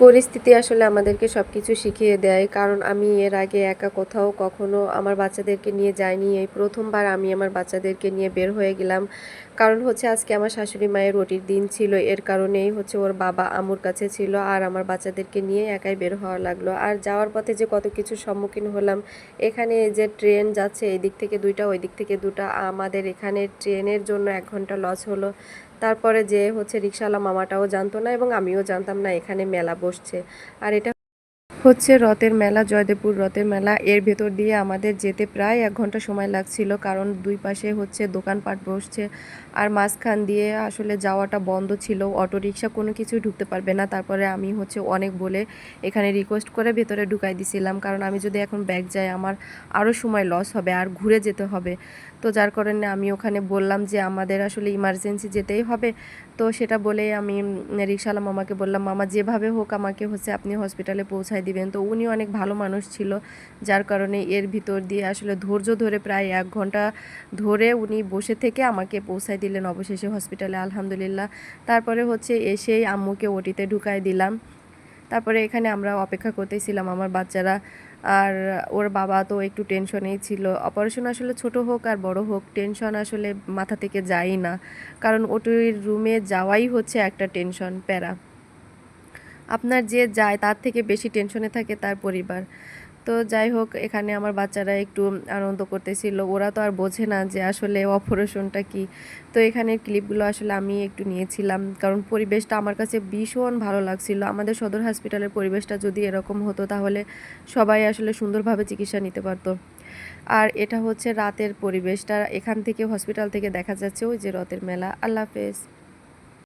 পরিস্থিতি আসলে আমাদেরকে সবকিছু শিখিয়ে দেয়। কারণ আমি এর আগে একা কোথাও কখনো আমার বাচ্চাদেরকে নিয়ে যাইনি। এই প্রথমবার আমি আমার বাচ্চাদেরকে নিয়ে বের হয়ে গেলাম। কারণ হচ্ছে আজকে আমার শাশুড়ি মায়ের ওটির দিন ছিল। এর কারণেই হচ্ছে ওর বাবা আম্মুর কাছে ছিল। আর আমার বাচ্চাদেরকে নিয়ে একাই বের হওয়া লাগলো। আর যাওয়ার পথে যে কত কিছুর সম্মুখীন হলাম। এখানে এই যে ট্রেন যাচ্ছে এদিক থেকে ২ টা ওই দিক থেকে ২ টা। আমাদের এখানে ট্রেনের জন্য ১ ঘন্টা লস হলো। তারপরে যে হচ্ছে রিকশাওয়ালা মামাটাও জানতো না এবং আমিও জানতাম না এখানে মেলা বসছে। আর এটা হচ্ছে রথের মেলা, জয়দেবপুর রথের মেলা। এর ভেতর দিয়ে আমাদের যেতে প্রায় ১ ঘন্টা সময় লাগছিল। কারণ ২ পাশে হচ্ছে দোকানপাট বসছে। আর মাঝখান দিয়ে আসলে যাওয়াটা বন্ধ ছিল। অটোরিকশা কোনো কিছুই ঢুকতে পারবে না। তারপরে আমি হচ্ছে অনেক বলে এখানে রিকোয়েস্ট করে ভেতরে ঢুকাই দিছিলাম। কারণ আমি যদি এখন ব্যাক যাই আমার আরও সময় লস হবে আর ঘুরে যেতে হবে। তো যার কারণে আমি ওখানে বললাম যে আমাদের আসলে ইমার্জেন্সি যেতেই হবে। তো সেটা বলেই আমি রিকশাওয়ালা মামাকে বললাম, মামা যেভাবে হোক আমাকে হচ্ছে আপনি হসপিটালে পৌঁছায় দিবেন। তো উনি অনেক ভালো মানুষ ছিল, যার কারণে এর ভিতর দিয়ে আসলে ধৈর্য ধরে প্রায় ১ ঘন্টা ধরে উনি বসে থেকে আমাকে পৌঁছায় দিলেন অবশেষে হসপিটালে, আলহামদুলিল্লাহ। তারপরে হচ্ছে এসেই আম্মুকে ওটিতে ঢুকায় দিলাম। তারপরে এখানে আমরা অপেক্ষা করতেছিলাম আমার বাচ্চারা। আর ওর বাবা তো একটু টেনশনেই ছিল। অপারেশন আসলে ছোট হোক আর বড় হোক টেনশন আসলে মাথা থেকে যায়ই না। কারণ ওটির রুমে যাওয়াই হচ্ছে একটা টেনশন, প্যারা। আপনার যে যায় তার থেকে বেশি টেনশনে থাকে তার পরিবার। তো যাই হোক এখানে আমার বাচ্চারা একটু আনন্দ করতেছিল। ওরা তো আর বোঝে না যে আসলে অপারেশনটা কী। তো এখানের ক্লিপগুলো আসলে আমি একটু নিয়েছিলাম। কারণ পরিবেশটা আমার কাছে ভীষণ ভালো লাগছিল। আমাদের সদর হসপিটালের পরিবেশটা যদি এরকম হতো তাহলে সবাই আসলে সুন্দরভাবে চিকিৎসা নিতে পারতো। আর এটা হচ্ছে রাতের পরিবেশটা। এখান থেকে হসপিটাল থেকে দেখা যাচ্ছে ওই যে রথের মেলা। আল্লাহ হাফেজ।